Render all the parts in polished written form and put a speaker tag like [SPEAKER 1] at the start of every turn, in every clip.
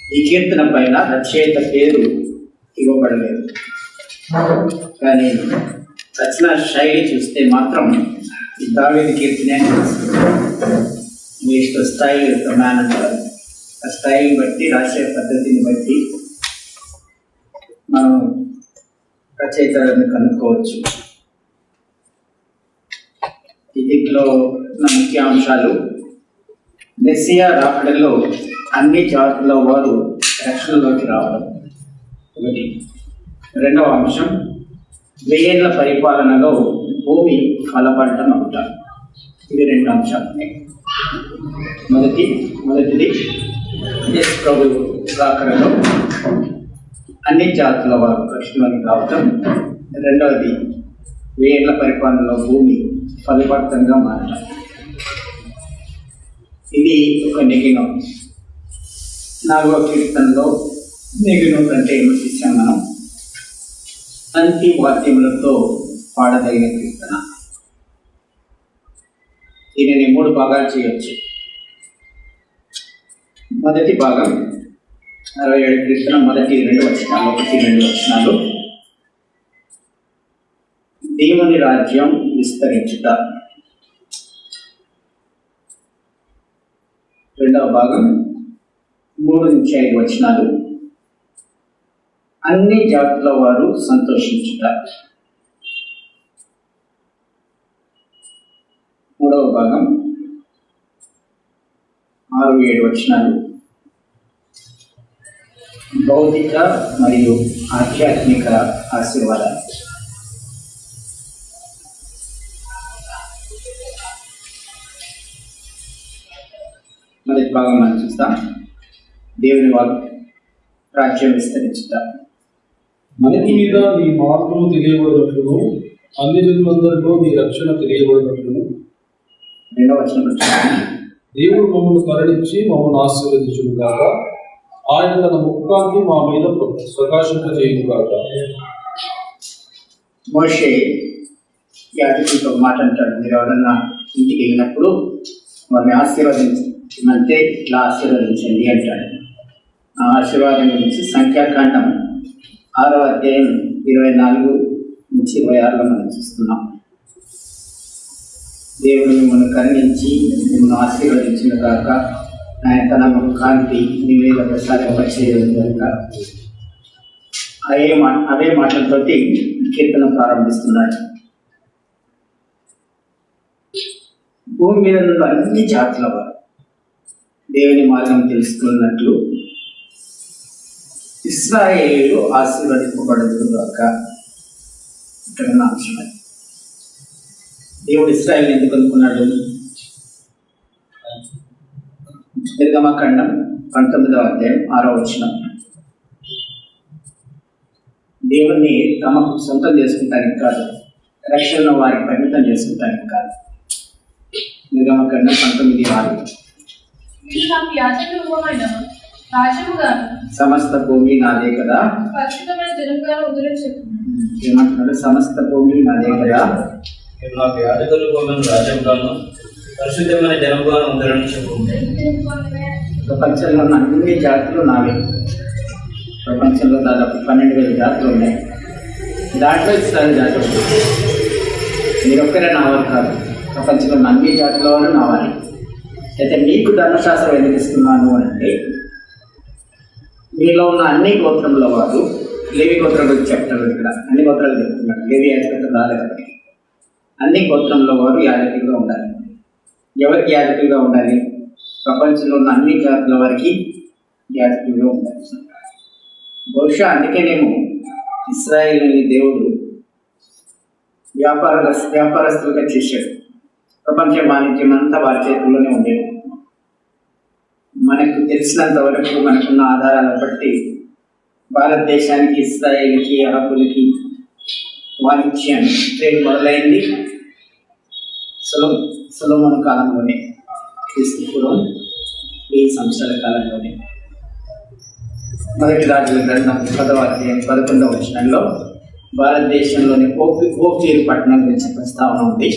[SPEAKER 1] ఈ కీర్తన పైన రచయిత పేరు ఇవ్వబడలేదు, కానీ రచన శైలి చూస్తే మాత్రం దావీదు కీర్తనే ఇంగ్లీష్లో స్టైల్ మ్యాన్ అంటారు. ఆ స్టైల్ బట్టి, రాసే పద్ధతిని బట్టి మనం రచయితలను కనుక్కోవచ్చు. దీంట్లో ముఖ్య అంశాలు: మెస్సియా రాకడలో అన్ని జాతుల వారు రక్షణలోకి రావడం ఒకటి. రెండవ అంశం, 1000 ఏళ్ల పరిపాలనలో భూమి ఫలపడటం ఒకట. ఇవి 2 అంశాలు. మొదటిది యేసు ప్రభు రాకడలో అన్ని జాతుల వారు రక్షణలోకి రావటం. రెండవది 1000 ఏళ్ల పరిపాలనలో భూమి ఫలపడతంగా మారటం. ఇది ఒక నెగినం. 4వ కీర్తనలో నెగినం అంటే ఏమో చూసాం మనం. అంతి వాద్యములతో పాడదగిన కీర్తన. దీనిని 3 భాగాలు చేయవచ్చు. మొదటి భాగం 67 కీర్తన మొదటి 2 వచనాలు, 1-2 వచనాలు. దేవుని రాజ్యం విస్తరించుట. రెండవ భాగం 3-5 వచనాలు. అన్ని జాతుల వారు సంతోషించుట. మూడవ భాగం 6-7 వచనాలు. భౌతిక మరియు ఆధ్యాత్మిక ఆశీర్వాదాలు. మొదటి భాగం మనం చూస్తాం. దేవుని రాజ్యం విస్తరించుట.
[SPEAKER 2] మనకి మీద నీ మార్పులు తెలియబడినట్లును, అన్ని జనులందరిలో నీ రక్షణ తెలియబడినట్లును.
[SPEAKER 1] 2వ వచనం,
[SPEAKER 2] దేవుడు మమ్మల్ని కరుణించి మమ్మల్ని ఆశీర్వదించును గాక. ఆయన తన ముఖాన్ని మా మీద ప్రకాశింపజేయును గాక.
[SPEAKER 1] మోషే యాజకుడితో మాట అంటాడు, మీరు ఎవరన్నా ఇంటికి వెళ్ళినప్పుడు వారిని ఆశీర్వదించమంటే ఇట్లా ఆశీర్వదించండి అంటాడు. ఆ ఆశీర్వాదం గురించి సంఖ్యాకాండం 6వ అధ్యాయం 24-26 మనం చూస్తున్నాం. దేవుడు మిమ్మల్ని కరుణించి మిమ్మల్ని ఆశీర్వదించిన కాక, ఆయన తన కాంతి మీ మీద ప్రసాదింపచేయడం కనుక అవే మాటలతోటి కీర్తన ప్రారంభిస్తున్నాడు. భూమి మీద ఉన్న అన్ని జాతుల వారు దేవుని మార్గం తెలుసుకున్నట్లు ఇశ్రాయేలు ఆశీర్వదింపబడుతుందాక. ఇక్కడ ఉన్న అంశం అది. దేవుడు ఇశ్రాయేలు ఎందుకు అనుకున్నాడు? నిర్గమకాండం 19వ అధ్యాయం 6వ వచనం. దేవుణ్ణి తమకు సొంతం చేసుకుంటానికి కాదు, రక్షణ వారికి పరిమితం చేసుకుంటానికి కాదు. నిర్గమకాండం 19:6. సమస్త భూమి నాదే కదా. ఏమంటున్నాడు? సమస్త భూమి నాదే కదా.
[SPEAKER 3] నాకు యాజకులు రాజ్యంగాను పరిశుద్ధమైన జనముగాను ఉండాలని చెప్పుకుంటే
[SPEAKER 1] ప్రపంచంలో ఉన్న అన్ని జాతులు నావే. ప్రపంచంలో దాదాపు 12,000 జాతులు ఉన్నాయి. దాంట్లో ఇస్రాయేల్ జాతి ఉంది. మీరొక్కరే నావారు కాదు, ప్రపంచంలో ఉన్న అన్ని జాతుల వారు నావాలి. అయితే మీకు ధర్మశాస్త్రం ఎందుకు ఇస్తున్నాను అంటే, మీలో ఉన్న అన్ని గోత్రముల వారు, లేవి గోత్రం గురించి చెప్తాడు ఇక్కడ. అన్ని గోత్రాలు చెప్తున్నాడు. లేవి యాజకులు రాలేదప్పటికి. అన్ని గోత్రంలో వారు యాజకులుగా ఉండాలి. ఎవరికి యాజకులుగా ఉండాలి? ప్రపంచంలో ఉన్న అన్ని జాతుల వారికి యాజకులుగా ఉండాలి. బహుశా అందుకేనేమో ఇశ్రాయేలుని దేవుడు వ్యాపారస్తులుగా చేశాడు. ప్రపంచ వాణిజ్యం అంతా వారి చేతుల్లోనే ఉండేది. మనకు తెలిసినంత వరకు, మనకున్న ఆధారాలను బట్టి భారతదేశానికి, ఇశ్రాయేల్కి, అరబులకి వాణిజ్యం ట్రేడ్ మొదలైంది సొలొమోను కాలంలోనే, క్రీస్తు పూర్వం 1000 సంవత్సరాల కాలంలోనే. మొదటి రాజుల గ్రంథం 10వ అధ్యాయం 11వ వచనంలో భారతదేశంలోని ఓఫీర్ పట్టణం గురించి ప్రస్తావన ఉంది.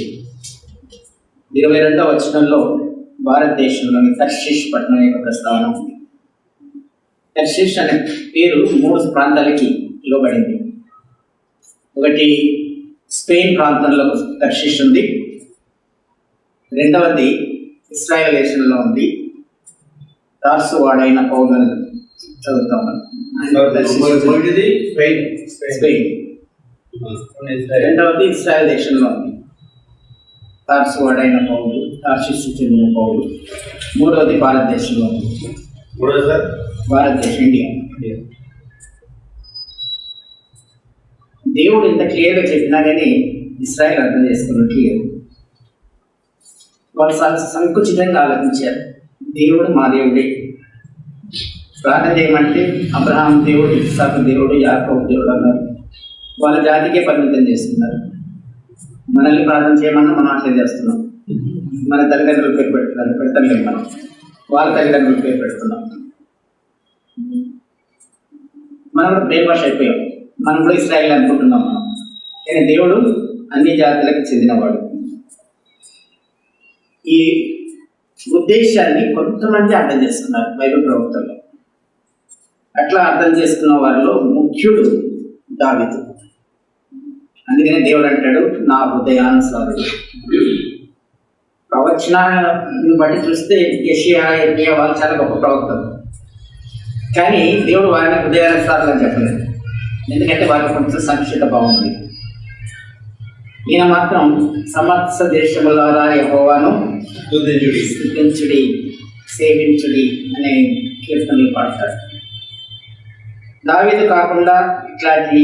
[SPEAKER 1] 22వ వచనంలో భారతదేశంలోని తర్షీష్ పట్టణం యొక్క ప్రస్తావన ఉంది. తర్షీష్ అనే పేరు 3 ప్రాంతాలకి ఇవ్వబడింది. ఒకటి స్పెయిన్ ప్రాంతంలో తర్షీష్ ఉంది, రెండవది ఇస్రాయేల్ దేశంలో ఉంది. తార్సు వాడైన పౌలు చదువుతాం మనం. స్పెయిన్. రెండవది ఇస్రాయేల్ దేశంలో ఉంది. తార్సు వాడైన పౌలు, తార్షీషు చెందిన పౌలు. మూడవది భారతదేశంలో ఉంది. భారతదేశం, ఇండియా. దేవుడు ఇంత క్లియర్గా చెప్పినా కానీ ఇస్రాయేల్ అర్థం చేసుకున్నట్లేదు. వాళ్ళు సంకుచితంగా ఆలోచించారు. దేవుడు మా దేవుడే, ప్రార్థన చేయమంటే అబ్రహాం దేవుడు, ఇస్సాకు దేవుడు, యాకోబు దేవుడు అన్నారు. వాళ్ళ జాతికే పరిమితం చేస్తున్నారు. మనల్ని ప్రార్థన చేయమన్నా మనం అట్లా చేస్తున్నాం. మన తల్లిదండ్రులు పేరు పెడతలేము, మనం వాళ్ళ తల్లిదండ్రులు పేరు పెడుతున్నాం. మనం కూడా బ్రెయిన్ వాష్ అయిపోయాం. మనం కూడా ఇస్రాయేల్ అనుకుంటున్నాం మనం. కానీ దేవుడు అన్ని జాతులకు చెందినవాడు. ఈ ఉద్దేశాన్ని కొంతమంది అర్థం చేసుకున్నారు బైబిల్ ప్రవక్తల్లో. అట్లా అర్థం చేసుకున్న వారిలో ముఖ్యుడు దావీదు. అందుకనే దేవుడు అంటాడు, నా హృదయానుసారుడు. ప్రవచనాన్ని బట్టి చూస్తే యెషయా, ఇర్మియా వాళ్ళు చాలా గొప్ప ప్రవక్తలు. కానీ దేవుడు వారిని హృదయానుసారులు అని చెప్పలేదు. ఎందుకంటే వారికి కొంచెం సంక్షిప్త భావం ఉంది. ఈయన మాత్రం సమస్త దేశములారా యెహోవాను స్తుతించుడి, సేవించుడి అనే కీర్తనలు పాడతారు. దావీదు కాకుండా ఇట్లాంటి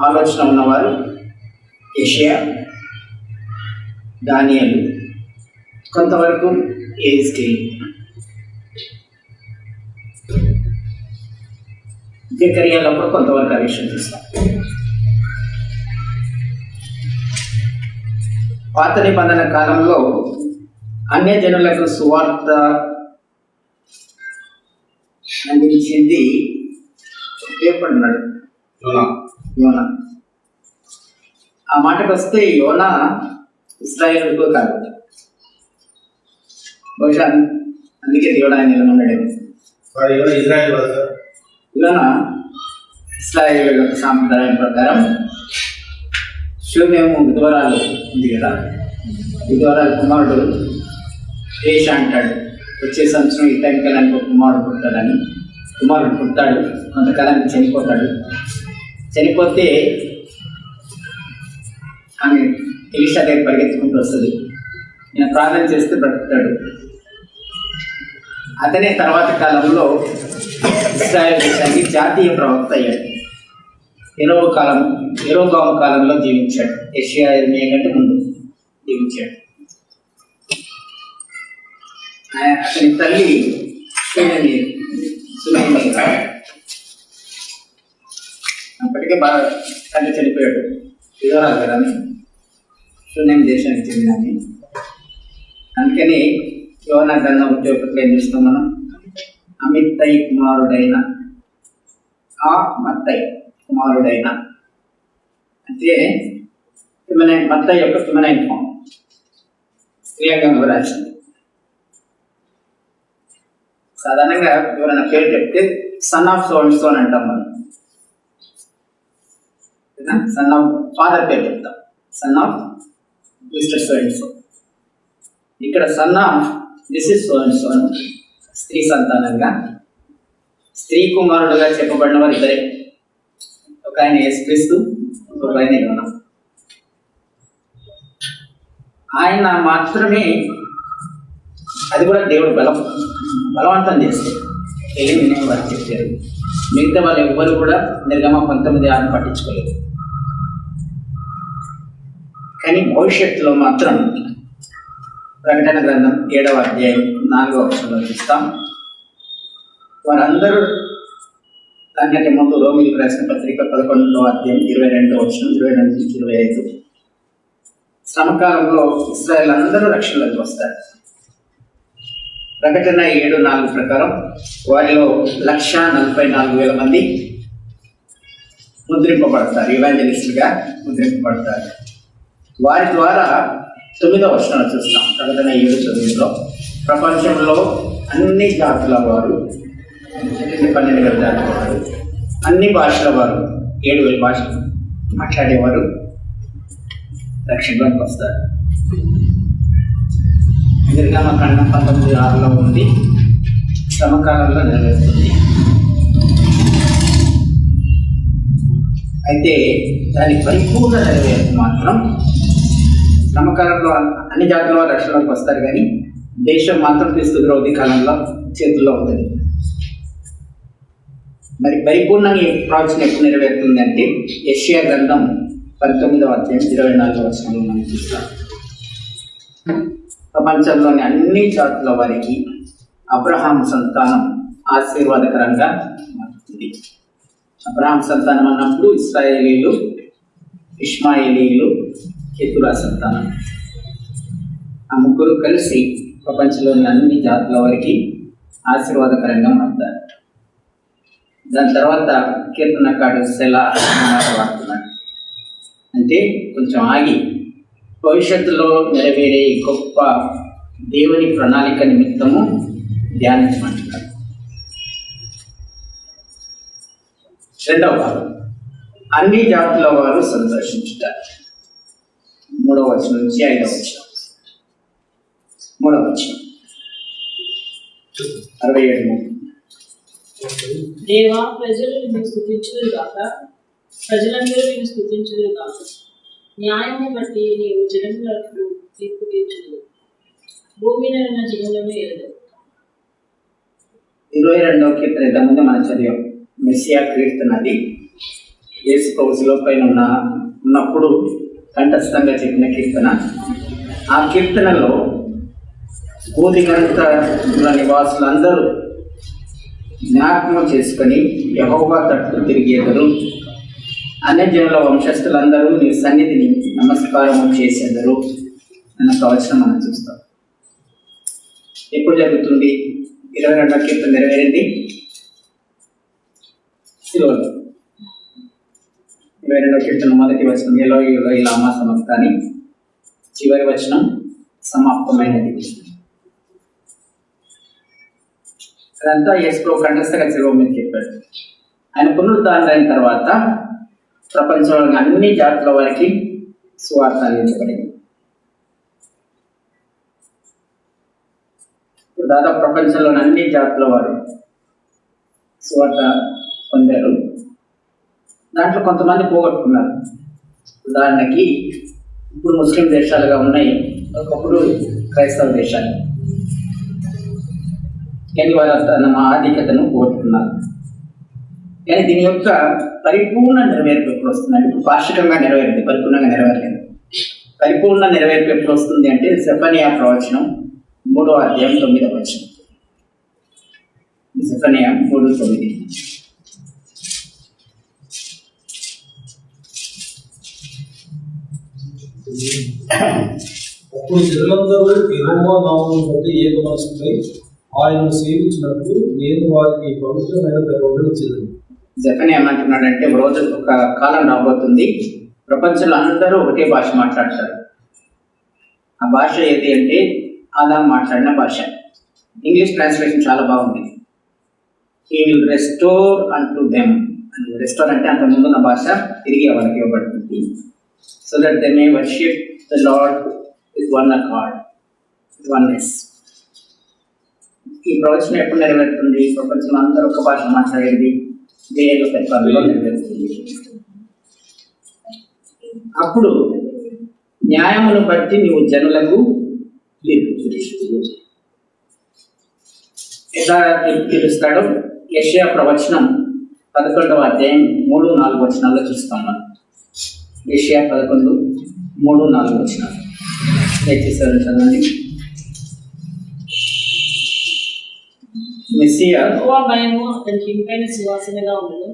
[SPEAKER 1] ఆలోచన ఉన్నవారు యెషయా, దానియేలు, కొంతవరకు ఎహెజ్కేలు, జకర్యాలో కూడా కొంతవరకు ఆ విషయం చూస్తాం. పాత నిబంధన కాలంలో అన్య జనులకు సువార్త అందించింది పేపడున్నాడు యోనా. ఆ మాటకు వస్తే యోనా ఇశ్రాయేలుకో కాదు, బహుశా అందుకే దేవుడు ఆయన నిలమన్నాడు. యోనా ఇశ్రాయేలు యొక్క సాంప్రదాయం ప్రకారం శూన్యము విధవరాలు ఉంది కదా, విధవరాలు కుమారుడు దేశ అంటాడు, వచ్చే సంవత్సరం ఈ టైంకాలానికి ఒక కుమారుడు పుట్టాడని. కుమారుడు పుట్టాడు, కొంతకాలానికి చనిపోతాడు. చనిపోతే ఆమె ఎలీషా దగ్గర పరిగెత్తుకుంటూ వస్తుంది. నేను ప్రార్థన చేస్తే బ్రతుకుతాడు. అతనే తర్వాత కాలంలో ఇశ్రాయేల్ దేశానికి జాతీయ ప్రవక్త అయ్యాడు. యెరోబాము కాలంలో జీవించాడు. యెషయా, ఇర్మియా కంటే ముందు జీవించాడు. అతని తల్లి సునేమి. అప్పటికే బాగా తండ్రి చనిపోయాడు, విధవరాలు కదా, సునేమి దేశానికి చెందినని. అందుకని యోనా గ్రంథం ఉద్యోగంలో ఏం చేస్తాం మనం, అమిత్తయి కుమారుడైన మత్తయి కుమారుడైన అంటే మత్తయి యొక్క ఫిమనైన్ ఫామ్, స్త్రీలింగంలో రాసింది. సాధారణంగా ఎవరైనా పేరు చెప్తే son of so and so అని అంటాం మనం. సన్ ఆఫ్ ఫాదర్ పేరు చెప్తాం, son of mister so and so. ఇక్కడ son of missus so and so, స్త్రీ సంతానంగా, స్త్రీ కుమారుడుగా చెప్పబడిన వారు ఇద్దరే. ఒక ఆయన యేసుక్రీస్తు, ఒక ఆయన యోనా. ఆయన మాత్రమే, అది కూడా దేవుడు బలవంతం చేస్తారు. తెలియని వారు చెప్పారు. మిగతా వాళ్ళు ఎవ్వరు కూడా నిర్గమ 19:6 పట్టించుకోలేదు. కానీ భవిష్యత్తులో మాత్రం ప్రకటన గ్రంథం 7వ అధ్యాయం 4వ వచనంలో చూస్తాం. వారందరూ దానికంటే ముందు రోమిలకు రాసిన పత్రిక 11వ అధ్యాయం 22వ వచనం, 22-25. శ్రమకాలంలో ఇశ్రాయేల్ అందరూ రక్షణలోకి వస్తారు. ప్రకటన 7:4 ప్రకారం వారిలో 1,44,000 మంది ముద్రింపబడతారు, ఇవాంజలిస్టులుగా ముద్రింపబడతారు. వారి ద్వారా 9వ వచనం చూస్తాం. ప్రకటన 7:9లో ప్రపంచంలో అన్ని జాతుల వారు, 12,000 జాతుల వారు, అన్ని భాషల వారు, 7,000 భాషలు మాట్లాడేవారు రక్షణలోకి వస్తారు. నిర్గమకాండం 19:6 ఉంది, సమకాలంలో నెరవేరుతుంది. అయితే దాని పరిపూర్ణ నెరవేర్పు మాత్రం సమకాలంలో అన్ని జాతుల వారు రక్షణలోకి వస్తారు, కానీ దేశం మాత్రం క్రీస్తు విరోధి కాలంలో చేతుల్లో ఉంటుంది. మరి పరిపూర్ణంగా ఈ ప్రవచనం ఎప్పుడు నెరవేరుతుందంటే యెషయా గ్రంథం 19:24 మనం చూస్తాం. ప్రపంచంలోని అన్ని జాతుల వారికి అబ్రహాం సంతానం ఆశీర్వాదకరంగా మారుతుంది. అబ్రహాం సంతానం అన్నప్పుడు ఇశ్రాయేలీలు, ఇష్మాయేలీలు, కెతురా సంతానం, ఆ ముగ్గురు కలిసి ప్రపంచంలోని అన్ని జాతుల వారికి ఆశీర్వాదకరంగా మారుతారు. దాని తర్వాత కీర్తనకాడు సెలా మాట వాడుతున్నాడు. అంటే కొంచెం ఆగి భవిష్యత్తులో నెరవేరే గొప్ప దేవుని ప్రణాళిక నిమిత్తము ధ్యానించమంటున్నాడు. రెండవ భాగం, అన్ని జాతుల వారు సంతోషించుతారు. 3వ వచనం నుంచి 5వ వచనం. 3వ వచనం 67.
[SPEAKER 4] దేవా, ప్రజలు నిన్ను స్తుతించుదురు గాక, ప్రజలందరూ నిన్ను స్తుతించుదురు గాక. న్యాయము బట్టి నీవు జనములకు తీర్పు తీర్చుదువు, భూమిని ఉన్న జీవులను ఎరుదు.
[SPEAKER 1] 22వ కీర్తన ఇంతకుముందే మనం చదివాం. మెస్సియా కీర్తనది యేసు ప్రభువులో పైన ఉన్నప్పుడు కంఠస్థంగా చెప్పిన కీర్తన. ఆ కీర్తనలో భూదిగంత నివాసులందరూ జ్ఞాపకం చేసుకొని యెహోవా తట్టు తిరిగేదరు, అన్యజనుల వంశస్థులందరూ నీ సన్నిధిని నమస్కారం చేసేదరు అన్న ప్రవచనం మనం చూస్తాం. ఎప్పుడు జరుగుతుంది? 22వ కీర్తన నెరవేరింది శిలువలో. 22వ కీర్తన మొదటి వచనం ఎలోయి ఎలోయి లామా సమస్తాని, చివరి వచనం సమాప్తమైనది. అదంతా యేసు కంఠస్థంగా శిలువ మీద చెప్పాడు. ఆయన పునరుద్ధరణ అయిన తర్వాత ప్రపంచంలోని అన్ని జాతుల వారికి సువార్త అందించబడింది. దాదాపు ప్రపంచంలోని అన్ని జాతుల వారు సువార్త పొందారు. దాంట్లో కొంతమంది పోగొట్టుకున్నారు. ఉదాహరణకి ఇప్పుడు ముస్లిం దేశాలుగా ఉన్నాయి, ఒకప్పుడు క్రైస్తవ దేశాలు, కానీ వారు తన ఆధిక్యతను పోగొట్టుకున్నారు. కానీ దీని యొక్క పరిపూర్ణ నెరవేర్పు ఎప్పుడు వస్తుందంటే, ఇప్పుడు పాక్షికంగా నెరవేరింది, పరిపూర్ణంగా నెరవేరలేదు. పరిపూర్ణ నెరవేర్పు ఎప్పుడు వస్తుంది అంటే సెఫన్యా ప్రవచనం 3వ అధ్యాయం 9వ వచనం. సెఫన్యా 3:9.
[SPEAKER 2] అప్పుడు జనులందరూ యెహోవా నామమును బట్టి ఏక మనసుపై ఆయనను సేవించినట్లు నేను వారికి పవిత్రమైన పెదవులను ఇచ్చేదను.
[SPEAKER 1] జెఫన్యా ఏమంటున్నాడంటే, ఒక రోజు ఒక కాలం రాబోతుంది, ప్రపంచంలో అందరూ ఒకటే భాష మాట్లాడతారు. ఆ భాష ఏది అంటే ఆదాం మాట్లాడిన భాష. ఇంగ్లీష్ ట్రాన్స్లేషన్ చాలా బాగుంది. He will restore unto them. Restore అంటే అంత ముందున్న భాష తిరిగి వాళ్ళకి ఇవ్వబడుతుంది. So that they may worship the lord with one accord, with oneness. ఈ ప్రవచనం ఎప్పుడు నెరవేరుతుంది? ప్రపంచంలో అందరూ ఒక భాష మాట్లాడేది వేల పరిపాలనలో నెరవేరుతుంది. అప్పుడు న్యాయమును బట్టి నీవు జనులకు తీర్పు తీరుస్తావు. ఎలా తీర్పు తీరుస్తాడో యెషయా ప్రవచనం 11వ అధ్యాయం 3-4 వచనాల్లో చూస్తాం మనం. యెషయా 11:3-4 వచనాలు దయచేసి చదవండి. మెస్సియా
[SPEAKER 4] యెహోవా భయము అతనికి ఇంపైన సువాసనగా ఉండదు.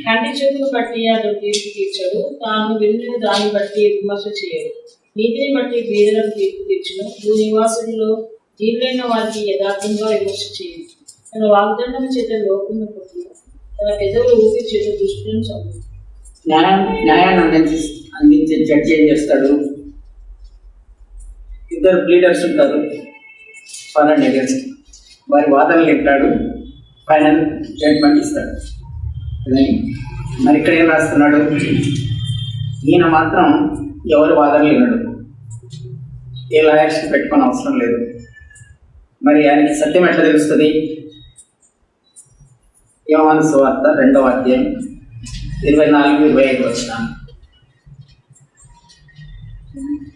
[SPEAKER 4] కంటి చూపును బట్టి అతడు తీర్పు తీర్చడు, తాను విన్న దాన్ని బట్టి విమర్శ చేయడు. నీతిని బట్టి బీదలకు తీర్పు తీర్చును, భూనివాసుల్లో జీవులైన వారికి యథార్థంగా విమర్శ చేయడు. తన వాగ్దండం చేత లోకమును కొట్టు, తన పెదవులు ఊపి చేత దుష్టులను చంపు.
[SPEAKER 1] న్యాయాన్ని అందించే జడ్జి ఏం చేస్తాడు? ఇద్దరు లీడర్స్ ఉంటారు, ఫర్ అండ్ అగెన్స్ట్ వారి వాదనలు వింటాడు, ఫైనల్ జడ్జ్మెంట్ ఇస్తాడు. కదండి. మరి ఇక్కడ ఏం రాస్తున్నాడు? ఈయన మాత్రం ఎవరి వాదనలు వినడు, ఏ లాయర్స్ పెట్టుకొని అవసరం లేదు. మరి ఆయనకి సత్యం ఎట్లా తెలుస్తుంది? యోహాను సువార్త 2వ అధ్యాయం 24-25 వచనాలు.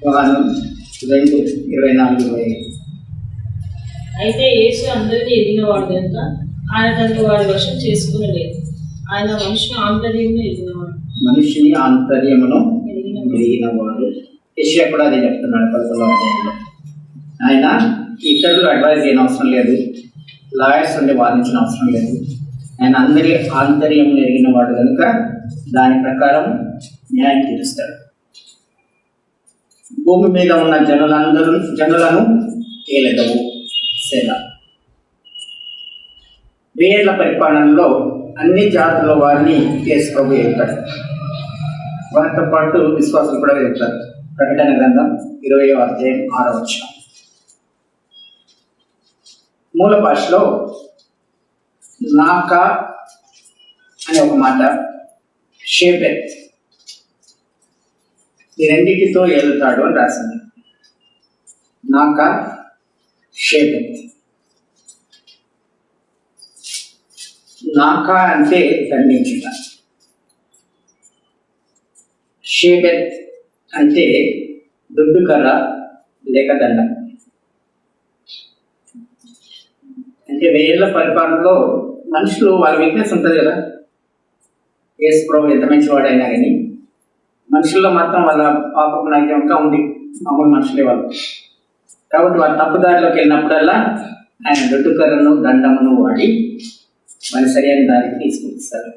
[SPEAKER 1] యోహాను 2:24-25.
[SPEAKER 4] అయితే యేసు అందరినీ ఎరిగినవాడు కనుక ఆయన తనను వారి వశం చేసుకునలేదు. ఆయన మనిషిని ఆంతర్యమును ఎరిగినవాడు.
[SPEAKER 1] మనిషిని ఆంతర్యమును ఎరిగినవాడు. యెషయా కూడా అదే చెప్తున్నాడు 11వ అధ్యాయంలో. ఆయన ఇతరులు అడ్వైజ్ చేయని అవసరం లేదు, లాయర్స్ ఉండి వాదించిన అవసరం లేదు. ఆయన అందరి ఆంతర్యమును ఎరిగినవాడు కనుక దాని ప్రకారం న్యాయం తీరుస్తాడు. భూమి మీద ఉన్న జనులను ఏలెదవు. సేన వేర్ల పరిపాలనలో అన్ని జాతుల వారిని యేసు ప్రభు వెళ్తాడు. వారితో పాటు విశ్వాసులు కూడా వెళ్తారు. ప్రకటన గ్రంథం 20వ అధ్యాయం 6వ వచనం. మూల భాషలో నాకా అనే ఒక మాట, షేపెత్, ఈ రెండింటితో ఏలుతాడు అని రాసింది. నాకా, షేపెత్. నాకా అంటే దండించుట, షేబెత్ అంటే దుడ్డు కర్ర లేక దండం. అంటే వేళ్ల పరిపాలనలో మనుషులు వాళ్ళ వీక్నెస్ ఉంటుంది కదా. యేసు ప్రభు ఎంత మంచివాడైనా కానీ మనుషుల్లో మాత్రం వాళ్ళ పాపపు నైజంగా ఉంది. మామూలు మనుషులే వాళ్ళు. కాబట్టి వాళ్ళ తప్పుదారిలోకి వెళ్ళినప్పుడల్లా ఆయన దుడ్డు కర్రను దండమును వాడి మన సరైన దారికి తీసుకొస్తారు.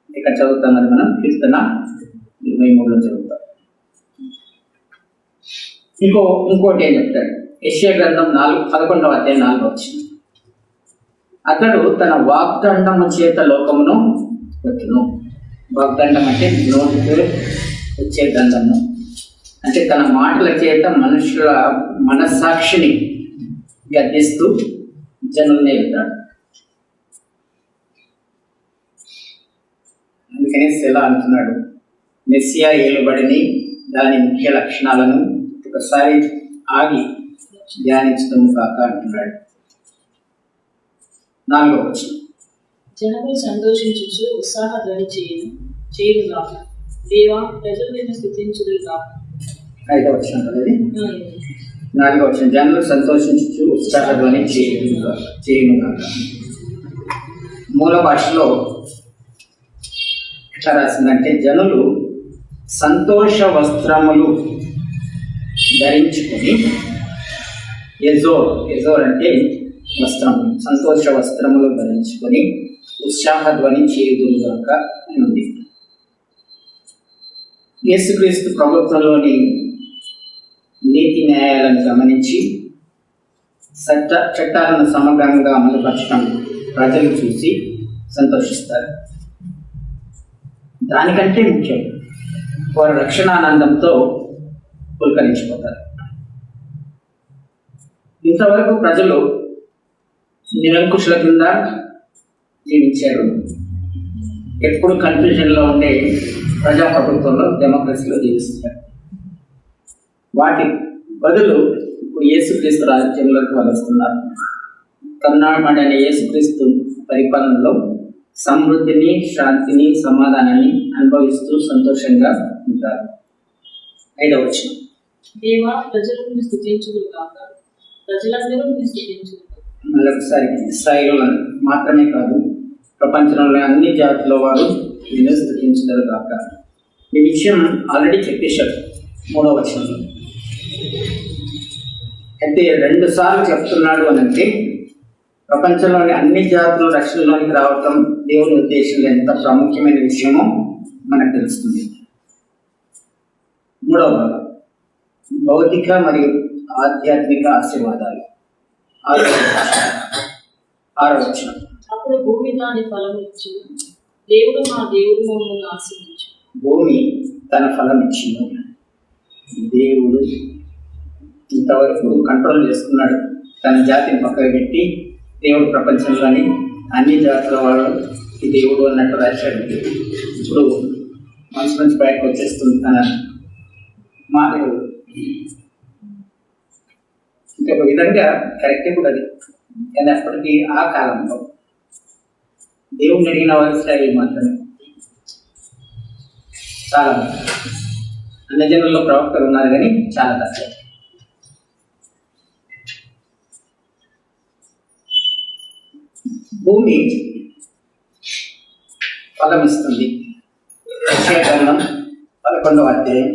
[SPEAKER 1] ఇక్కడ చదువుతాం అది మనం కీర్తన 23లో చదువుతాం. ఇంకోటి ఏం చెప్తాడు? యెషయా గ్రంథం 11వ అధ్యాయం 4వ వచనం. అతడు తన వాగ్దండము చేత లోకమును కొట్టును. వాగ్దండం అంటే నోటితో వచ్చే దండము. అంటే తన మాటల చేత మనుషుల మనస్సాక్షిని గద్దిస్తూ జనుల్ని వెళ్తాడు. అందుకనే సెలా అంటున్నాడు, మెస్సియా ఏలుబడిని దాని ముఖ్య లక్షణాలను ఒకసారి ఆగి ధ్యానించడం కాక అంటున్నాడు. 4వ వచనం.
[SPEAKER 4] జనములు సంతోషించుచు ఉత్సాహ ధ్వని చేయను కాక, దేవా ప్రజలు నిన్ను స్తుతించుదురు కాక.
[SPEAKER 1] 5వ వచనం అనేది 4వ వచనం. జనులు సంతోషించు ఉత్సాహ ధ్వని చేయను కాక. మూల భాషలో ఎట్లా రాసిందంటే, జనులు సంతోష వస్త్రములు ధరించుకొని, ఎజోర్ అంటే వస్త్రం, సంతోష వస్త్రములు ధరించుకొని ఉత్సాహ ధ్వని చేయుదురుగాక అని ఉంది. యేసుక్రీస్తు ప్రభుత్వంలోని నీతి న్యాయాలను గమనించి చట్టాలను సమగ్రంగా అమలుపరచడం ప్రజలు చూసి సంతోషిస్తారు. దానికంటే ముఖ్యం, వారు రక్షణానందంతో పులకరించిపోతారు. ఇంతవరకు ప్రజలు నిరంకుశుల కింద జీవించారు. ఎప్పుడు కన్ఫ్యూజన్లో ఉండే ప్రజాప్రభుత్వంలో, డెమోక్రసీలో జీవిస్తున్నారు. వాటి బదులు ఇప్పుడు యేసుక్రీస్తు రాజ్యంలోకి వాళ్ళు వస్తున్నారు. కరుణామయుడు అనే యేసుక్రీస్తు పరిపాలనలో సమృద్ధిని, శాంతిని, సమాధానాన్ని అనుభవిస్తూ సంతోషంగా ఉంటారు. 5వ వచనం.
[SPEAKER 4] దేవా ప్రజలు నిన్ను స్తుతించుదురు కాక, ప్రజలందరూ నిన్ను స్తుతించుదురు.
[SPEAKER 1] మళ్ళొకసారి ఇశ్రాయేలు మాత్రమే కాదు, ప్రపంచంలో అన్ని జాతుల వారు నిన్ను స్తుతించుదురు కాక. ఈ విషయం ఆల్రెడీ చెప్పేశారు 3వ వచనంలో. అయితే 2 సార్లు చెప్తున్నాడు అని అంటే ప్రపంచంలోని అన్ని జాతులు రక్షణలోనికి రావటం దేవుని ఉద్దేశంలో ఎంత ప్రాముఖ్యమైన విషయమో మనకు తెలుస్తుంది. 3వ భాగం, భౌతిక మరియు ఆధ్యాత్మిక ఆశీర్వాదాలు. 6వ వచనం.
[SPEAKER 4] అప్పుడు భూమి దాని ఫలం ఇచ్చింది, దేవుడు మా దేవుడు మమ్మల్ని ఆశీర్వదించు.
[SPEAKER 1] భూమి తన ఫలం ఇచ్చింది. దేవుడు ఇంతవరకు కంట్రోల్ చేసుకున్నాడు తన జాతిని పక్కకు పెట్టి దేవుడు ప్రపంచంలోని అన్ని జాతుల వాళ్ళు ఈ దేవుడు అన్నట్టు రాశాడు. ఇప్పుడు మనసు నుంచి బయటకు వచ్చేస్తుంది తన మానవుడు. ఇంకొక విధంగా కరెక్టే కూడా అది. కానీ అప్పటికి ఆ కాలంలో దేవుడిని అడిగిన వారి స్టైల్ మాత్రమే. చాలా అన్ని జనుల్లో ప్రవక్తలు ఉన్నారు కానీ చాలా తక్కువ. భూమి ఫలమిస్తుంది. యెషయా 11వ అధ్యాయం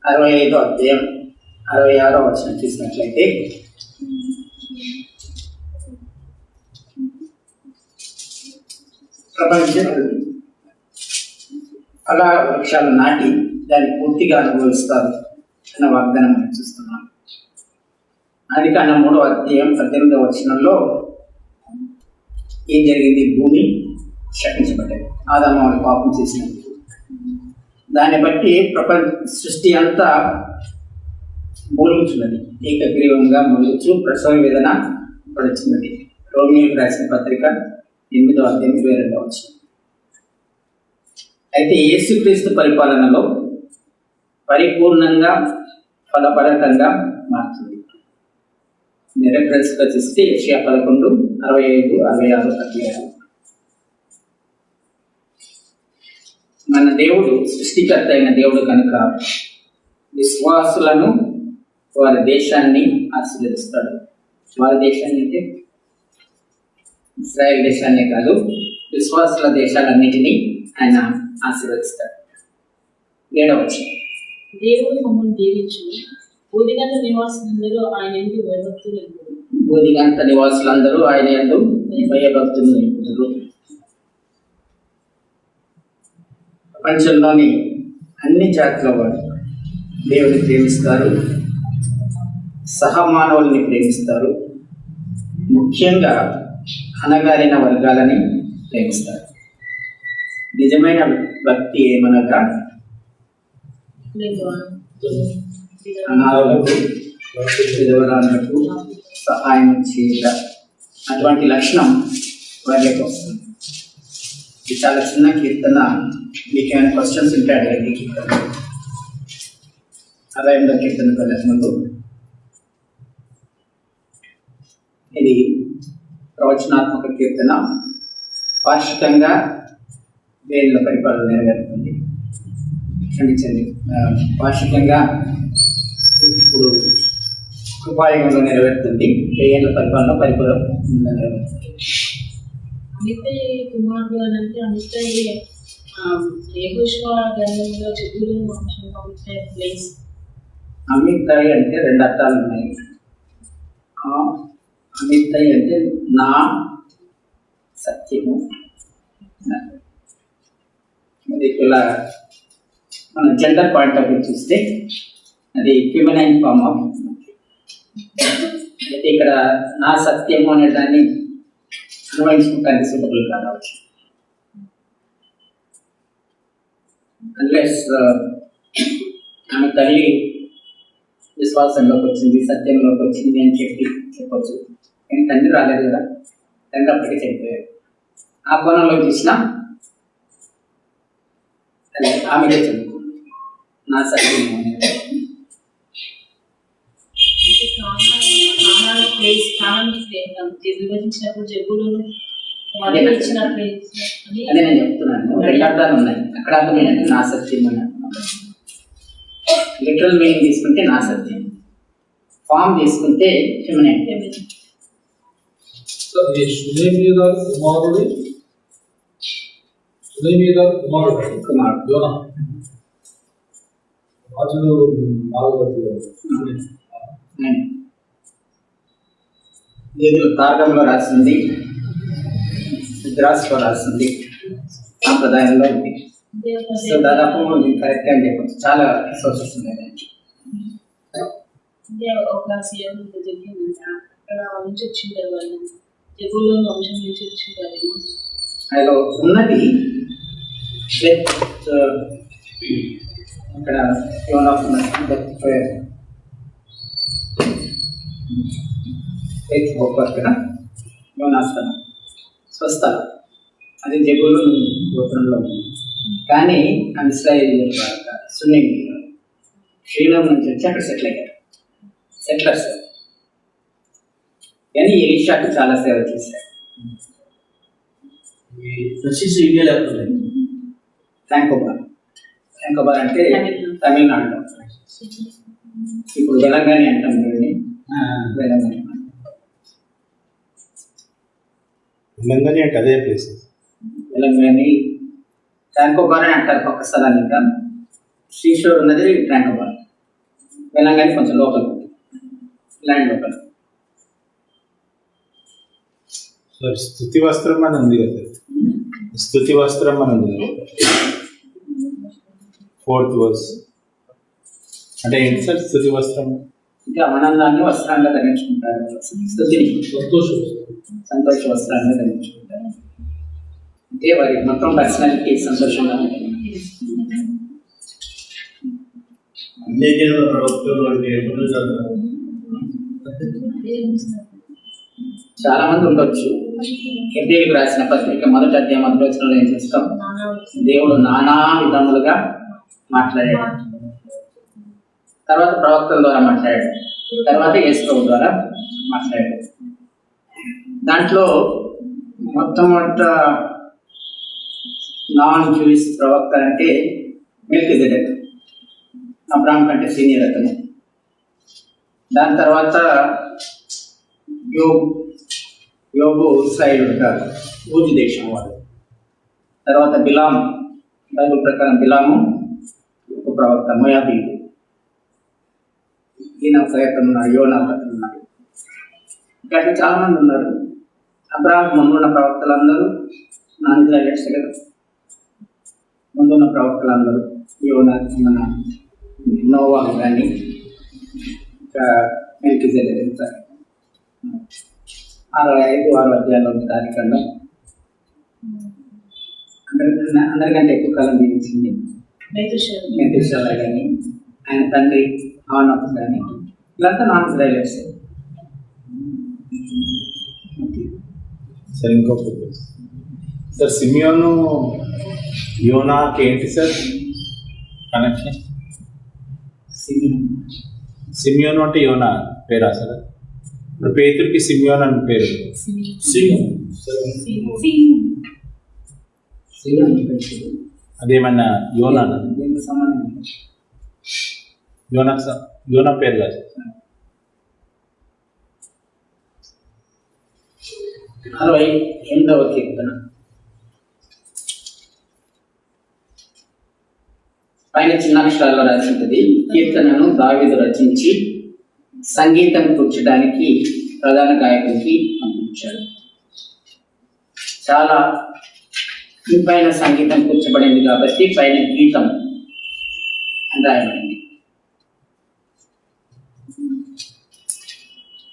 [SPEAKER 1] 65వ అధ్యాయం 66వ వచనం చూసినట్లయితే ప్రపంచం ఫల వృక్షాలు నాటి దాన్ని పూర్తిగా అనుభవిస్తారు అన్న వాగ్దానం మనం చూస్తున్నాం. ఆదికాండం 3వ అధ్యాయం 18వ వచనంలో ఏం జరిగింది? భూమి శపించబడ్డది ఆదాము వాళ్ళు పాపం చేసినప్పుడు. దాన్ని బట్టి ప్రపంచ సృష్టి అంతా మూలుగుచున్నది, ఏకగ్రీవంగా మూలుగుచు ప్రసవ వేదన పడుచున్నది. రోమియోకు రాసిన పత్రిక 8వ అధ్యాయం 22వ వచనం. అయితే యేసుక్రీస్తు పరిపాలనలో పరిపూర్ణంగా ఫలభరితంగా మారుతుంది. రెఫరెన్స్గా చూస్తే యెషయా 11, 65, 66, 76. మన దేవుడు సృష్టికర్త అయిన దేవుడు కనుక విశ్వాసులను వారి దేశాన్ని ఆశీర్వదిస్తాడు. వారి దేశాన్ని అంటే ఇశ్రాయేల్ దేశాన్నే కాదు, విశ్వాసుల దేశాలన్నిటినీ ఆయన ఆశీర్వదిస్తాడు. 7వ వచనం.
[SPEAKER 4] దేవుడు మమ్మల్ని దీవించు, బూదిగంత నివాసులందరూ ఆయన యందు భయభక్తులు నింపుదురు.
[SPEAKER 1] బూదిగంత నివాసులందరూ ఆయన యందు భయభక్తులు నింపుదురు. ప్రపంచంలోని అన్ని జాతుల వారు దేవుని ప్రేమిస్తారు, సహమానవుల్ని ప్రేమిస్తారు, ముఖ్యంగా అణగారిన వర్గాలని ప్రేమిస్తారు. నిజమైన భక్తి ఏమనగా అనాథులకు, విధవరాలకు సహాయం చేయుట. అటువంటి లక్షణం వారికి వస్తుంది. ఇది చాలా చిన్న కీర్తన. మీకు ఏమైనా క్వశ్చన్స్ ఉంటే అడగండి. కీర్తన 68వ కీర్తనకు వెళ్ళక ముందు ఇది ప్రవచనాత్మక కీర్తన. వార్షికంగా వేళ్ళ పరిపాలన నెరవేరుతుంది. క్షమించండి, వార్షికంగా ఇప్పుడు కృపాయుగంలో నెరవేరుతుంది. 1000 పరిపాలన పరిపూర్ణంగా నెరవేరుతుంది.
[SPEAKER 4] అమిత్తయ్య కుమారుడు అని అంటే అమిత్తయ్య యెహోషువ గ్రంథంలో చెబుతున్న వంశం అమిత్తయ్య ప్లేస్.
[SPEAKER 1] అమిత్తయ్య అంటే 2 అర్థాలు ఉన్నాయి. అమిత్తయ్య అంటే నా సత్యము. ఇలా మన జెండర్ పాయింట్ ఆఫ్ వ్యూ చూస్తే అది ఫిమినైన్ ఫార్మ్ ఆఫ్. అయితే ఇక్కడ నా సత్యము అనే దాన్ని అనుభవించుకుంటానికి సూటబుల్ కావచ్చు. అన్లెస్ ఆమె తల్లి విశ్వాసంలోకి వచ్చింది, సత్యంలోకి వచ్చింది అని చెప్పొచ్చు. కానీ తండ్రి రాలేదు కదా, తండ్రి అప్పటికే చనిపోయాడు. ఆ కోణంలో చూసినా ఆమెకే చదువుకుంది నా సత్యము అనేది.
[SPEAKER 4] విభజించినప్పుడు జబ్బులను
[SPEAKER 1] అదే నేను చెప్తున్నాను. 2 అర్థాలు ఉన్నాయి. అక్కడ అర్థం ఏంటంటే నా సత్యం అని. లిటరల్ మీనింగ్ తీసుకుంటే నా సత్యం, ఫామ్ తీసుకుంటే ఫెమినైన్. కుమారుడు ఏదో తారకంలో రాసింది, సిద్రాస్లో రాసింది, సాంప్రదాయంలో ఉంది. సో దాదాపు కరెక్ట్ అని చెప్పచ్చు. చాలా సోర్సెస్ ఉన్నాయి దానికి.
[SPEAKER 4] ఒక సీఎం జరిగిందంట, అక్కడ నుంచి వచ్చింటారు వాళ్ళు, జబ్బులో వంశం నుంచి వచ్చింటారేమో.
[SPEAKER 1] అదిలో ఉన్నది అక్కడ ఫెయిత్ గొప్ప కదా, యోనాస్థలం స్వస్థలం, అది జబూలు గోత్రంలో ఉంది. కానీ ఇస్రాయేల్ సున్నీ శ్రీలం నుంచి వచ్చి అక్కడ సెటిల్ అయ్యారు, సెటిలర్స్. కానీ ఎలీషాకు చాలా సేవ చేశారు.
[SPEAKER 3] రషీస్ ఇండియాలో ఎక్కడ ఉన్నాయి?
[SPEAKER 1] ట్యాంకోబార్ అంటే తమిళనాడులో, ఇప్పుడు వెలంగాని అంటాం కదండి, వెలంగాని.
[SPEAKER 5] తెలంగాణ అంటే అదే ప్లేస్.
[SPEAKER 1] వెలంగాని ట్యాంకోబార్ అని అంటారు పక్క స్థలాన్ని. ఇంకా శ్రీశోర్ ఉన్నది ట్యాంకోబార్, వెలంగాని కొంచెం లోపల, ల్యాండ్ లోపల.
[SPEAKER 5] సార్ స్తుతి వస్త్రం అని ఉంది కదా సార్, స్తుతి వస్త్రం అని ఉంది కదా, 4th verse. అంటే ఏంటి సార్ స్తుతి వస్త్రం?
[SPEAKER 1] ఇంకా ఆనందాన్ని వస్త్రాలుగా ధరించుకుంటారు, స్తుతిని సంతోష వస్త్రాలుగా ధరించుకుంటారు. అంటే వారి మొత్తం పర్సనాలిటీ సంతోషంగా ఉంటుంది.
[SPEAKER 3] అన్యజనుల ప్రవక్తలు అంటే ఎప్పుడు చదువు?
[SPEAKER 1] చాలా మంది ఉండొచ్చు. హెబ్రీయులకు రాసిన పత్రిక 1వ అధ్యాయం 1వ వచనంలో ఏం చేస్తాం? దేవుడు నానా విధములుగా మాట్లాడాడు, తర్వాత ప్రవక్తల ద్వారా మాట్లాడాడు, తర్వాత యేసు ప్రభు ద్వారా మాట్లాడాడు. దాంట్లో మొట్టమొదట నాన్ జూయిష్ ప్రవక్త అంటే మెల్కీసెదెక్, అబ్రాహాం కంటే సీనియర్ అతను. దాని తర్వాత యోబు ఇశ్రాయేలు ఉంటారు, ఊజు దేశం వాడు. తర్వాత బిలాం, బైబిల్ ప్రకారం బిలాము ఒక ప్రవక్త, మోయాబీయుడు. ఈయన ఒక అతను ఉన్నారు, యోనా ఒక అతను ఉన్నారు. ఇంకా చాలా మంది ఉన్నారు. అబ్రాహాం ముందున్న ప్రవక్తలందరూ నాన్ ఇజ్రాయెలిట్స్ కదా, ముందున్న ప్రవక్తలందరూ యోనా, మన నోవా కానీ ఇంకా మెల్కీసెదెక్ 6 అధ్యాయాలు ఉంది. దానికన్నా అందరికంటే ఎక్కువ కాలం జీవించింది మెతూషెలా కానీ, ఆయన తండ్రి హానోకు కానీ, వీళ్ళంతా నాన్ ఇజ్రాయెలిట్స్.
[SPEAKER 5] సార్ ఇంకొక సార్, సిమియోను యోనాకి ఏంటి సార్ కనెక్షన్? సిమియోను అంటే యోనా పేరా సార్? ఇప్పుడు పేతురికి సిమియోన్ అని పేరు. అదేమన్నా యోనా? యోనా పేరు కాదు.
[SPEAKER 1] 68వ కీర్తన. పైన చిన్న అక్షరాల్లో రాసి ఉంటుంది, కీర్తనను దావీదు రచించి సంగీతం కూర్చడానికి ప్రధాన గాయకునికి పంపించాడు. చాలా పైన సంగీతం కూర్చబడింది కాబట్టి పైన గీతం అని రాయబడింది.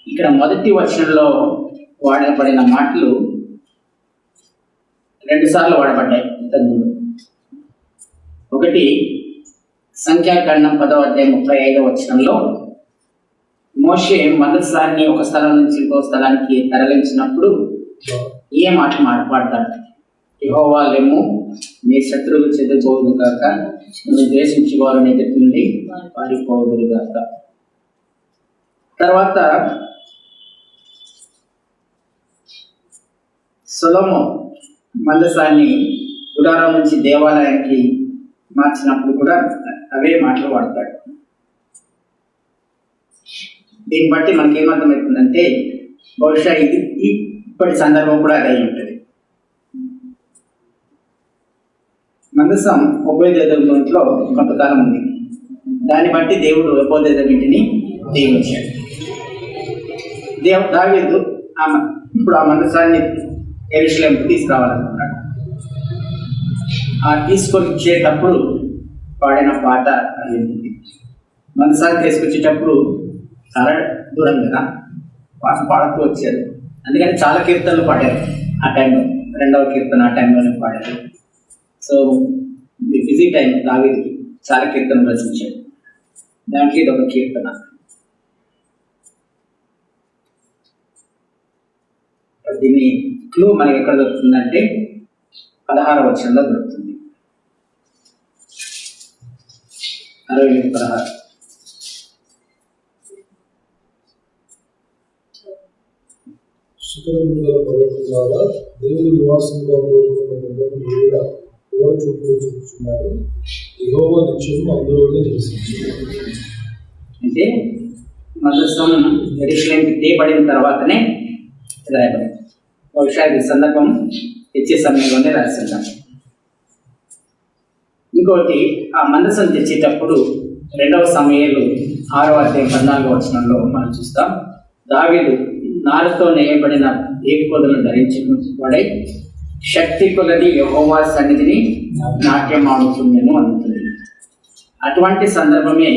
[SPEAKER 1] ఇక్కడ మొదటి వచనంలో వాడబడిన మాటలు 2 సార్లు వాడబడ్డాయి ఇంతకుముందు. ఒకటి సంఖ్యాకాండం 10వ అధ్యాయం 35వ వచనంలో మోషే మందసాన్ని ఒక స్థలం నుంచి ఇంకో స్థలానికి తరలించినప్పుడు ఏ మాట మాట్లాడతాడు? యెహోవా లెమ్ము, నీ శత్రువులు చెదిరిపోవును గాక, నువ్వు ద్వేషించి వారిని ఎదుటి నుండి పారిపోవుదురు గాక. తర్వాత సొలొమోను మందసాన్ని గుడారం నుంచి దేవాలయానికి మార్చినప్పుడు కూడా అవే మాటలు వాడతాడు. దీన్ని బట్టి మనకి ఏమర్థమవుతుందంటే బహుశా ఇప్పటి సందర్భం కూడా అదే ఉంటుంది. మందసం ఉభయదేవుల ఇంట్లో కొంతకాలం ఉంది. దాన్ని బట్టి దేవుడు ఉభయదేవుల ఇంటిని దీవించాడు. దావీదు ఇప్పుడు ఆ మందసాన్ని యెరూషలేముకు తీసుకురావాలనుకున్నాడు. ఆ తీసుకొని వచ్చేటప్పుడు పాడిన పాట అయింది. మందసాన్ని తీసుకొచ్చేటప్పుడు చాలా దూరం కదా, పాట పాడుతూ వచ్చారు. అందుకని చాలా కీర్తనలు పాడారు ఆ టైంలో. 2వ కీర్తన ఆ టైంలోనే పాడారు. సో బిజీ టైం దావీదుకి చాలా కీర్తనలు రచించాడు. దాంట్లో ఇది ఒక కీర్తన. దీని క్లూ మనకి ఎక్కడ దొరుకుతుందంటే 16వ వచనంలో దొరుకుతుంది. 60:16.
[SPEAKER 2] శిఖరముల పర్వతం ద్వారా దేవుని నివాసంగా ఎవరు చూపుతున్నారు, యెహోవా నిత్యము అందులోనే నివసించును.
[SPEAKER 1] అంటే మందసం యెరూషలేముకి తేబడిన తర్వాతనే రాయబడింది. బహుశా ఈ సందర్భం తెచ్చే సమయంలోనే రాసిందాం. ఇంకోటి, ఆ మందసం తెచ్చేటప్పుడు 2వ సమూయేలు 6వ అధ్యాయం 14వ వచనంలో మనం చూస్తాం. దావీదు నారుతో నేయబడిన ఏపుకొదలను ధరించిన వాడై శక్తి కొలది యెహోవా సన్నిధిని నాట్యమాడుతుందేమో అనుతుంది. అటువంటి సందర్భమే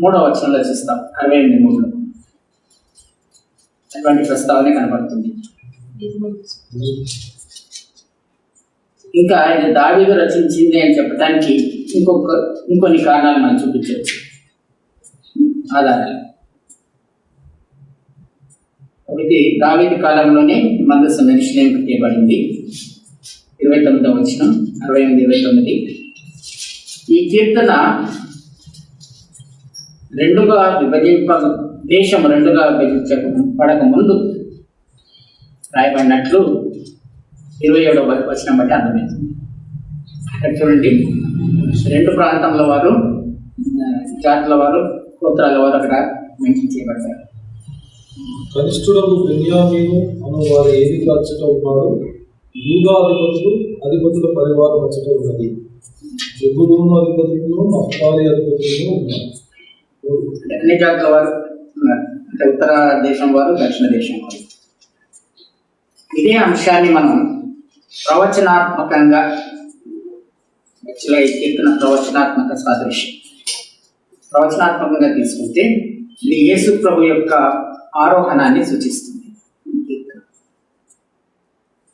[SPEAKER 1] 3వ వచనంలో చూస్తాం. 68:3 అటువంటి ప్రస్తావన కనబడుతుంది. ఇంకా ఇది దావీదు రచించింది అని చెప్పడానికి ఇంకొన్ని కారణాలు మనం చూపించవచ్చు ఆధారాలు. ఒకటి, దావీదు కాలంలోనే మందసం యెరూషలేముకు తేబడింది. 29వ వచనం, 68-29. ఈ కీర్తన దేశం రెండుగా విభజించబడక ముందు రాయబడినట్లు 27వ వచనం బట్టి అర్థమవుతుంది. ఇక్కడ చూడండి, 2 ప్రాంతంలో వారు, జాతుల వారు, గోత్రాల వారు అక్కడ మెన్షన్ చేయబడతారు.
[SPEAKER 2] కనిష్ఠులకు బెన్యామీను అను వారు ఏదికి అచ్చట ఉన్నాడు, యూదా అధిపతుల పరివారం అచ్చట ఉన్నది, జెబూలూను అధిపతులను, నఫ్తాలి అధిపతులను ఉన్నారు.
[SPEAKER 1] అన్ని జాతుల వారు ఉన్నారు. అంటే ఉత్తర దేశం వారు, దక్షిణ దేశం వారు. ఇదే అంశాన్ని మనం ప్రవచనాత్మకంగా, యాక్చువల్గా ఈ కీర్తన ప్రవచనాత్మక సాదృశ్యం, ప్రవచనాత్మకంగా తీసుకుంటే ఇది యేసు ప్రభు యొక్క ఆరోహణాన్ని సూచిస్తుంది.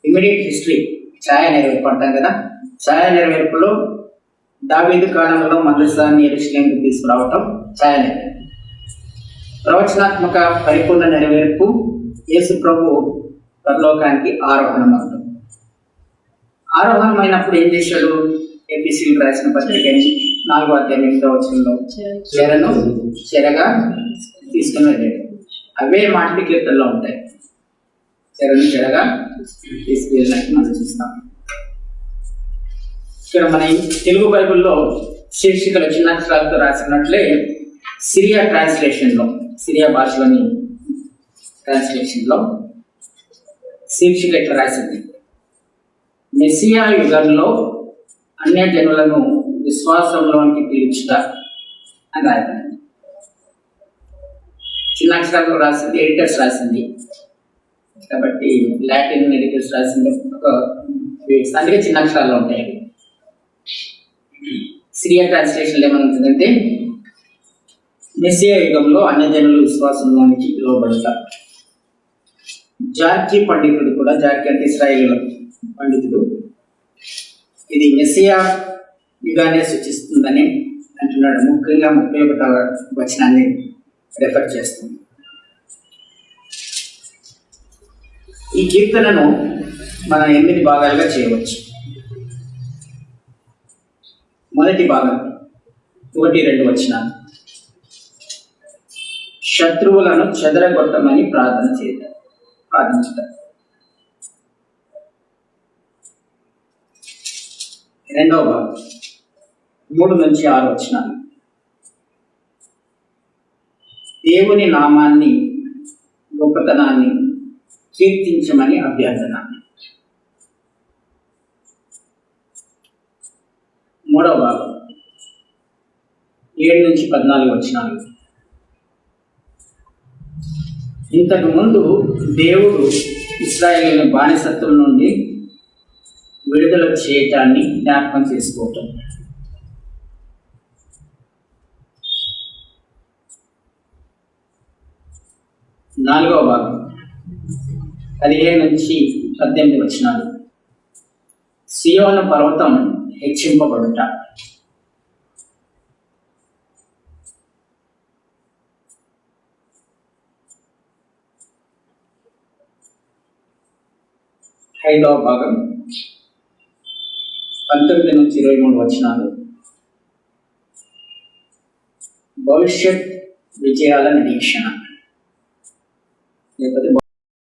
[SPEAKER 1] ఇమ్మీడియట్ హిస్టరీ, ఛాయ నెరవేర్పు అంటాం కదా. ఛాయ నెరవేర్పులో దావీదు కాలంలో మందసాన్ని యెరూషలేముకు తీసుకురావటం ఛాయ నెరవేర్పు. ప్రవచనాత్మక పరిపూర్ణ నెరవేర్పు యేసు ప్రభు పరలోకానికి ఆరోహణం అవుతుంది. ఆరోహణమైనప్పుడు ఏం చేశాడు? ఎఫెసీయులకు రాసిన పత్రికని 4వ అధ్యాయం 8వ వచనంలో చెరను చెరగా తీసుకుని వెళ్ళాడు. అవే మాటలు కీర్తనలో ఉంటాయి. చెరను చెరగా తీసుకువెళ్ళినట్టు మనం చూస్తాం. ఇక్కడ మన తెలుగు బైబిల్లో శీర్షికలు చిన్న అక్షరాలతో రాసినట్లే సిరియా ట్రాన్స్లేషన్లో, సిరియా భాషలోని ట్రాన్స్లేషన్లో శీర్షిక ఇట్లా రాసింది: మెస్సియా యుగంలో అన్య జనులను విశ్వాసంలోనికి పిలుచుట అని రాయబడింది. చిన్న అక్షరాలతో రాసింది, ఎడిటర్స్ రాసింది కాబట్టి లాటిన్ ఎడిటర్స్ రాసింది ఒక అందుకే చిన్న అక్షరాల్లో ఉంటాయి. సిరియా ట్రాన్స్లేషన్లో ఏమనుంటుందంటే మెస్సియా యుగంలో అన్య జనులు విశ్వాసంలోనికి పిలువబడతారు. జార్కి పండితుడు కూడా, జార్కి అంటే ఇశ్రాయేలు పండితుడు, ఇది మెస్సియా యుగాన్ని సూచిస్తుందని అంటున్నాడు. ముఖ్యంగా 31వ వచనాన్ని రెఫర్ చేస్తుంది. ఈ కీర్తనను మనం 8 భాగాలుగా చేయవచ్చు. మొదటి భాగం 1-2 వచనాలు. శత్రువులను చెదరగొట్టమని ప్రార్థించటం. 2వ భాగం 3-6 వచనాలు. దేవుని నామాన్ని, గొప్పతనాన్ని కీర్తించమని అభ్యర్థన. 3వ భాగం 7-14 వచనాలు. ఇంతకు ముందు దేవుడు ఇశ్రాయేలుని బానిసత్వం నుండి విడుదల చేయటాన్ని జ్ఞాపకం చేసుకోవటం. 4వ భాగం 15-18 వచనాలు. సియోను పర్వతం హెచ్చింపబడుట. 5 5వ భాగం 19 నుంచి 23 వచనాలు. భవిష్యత్ విజయాల నిరీక్షణ లేకపోతే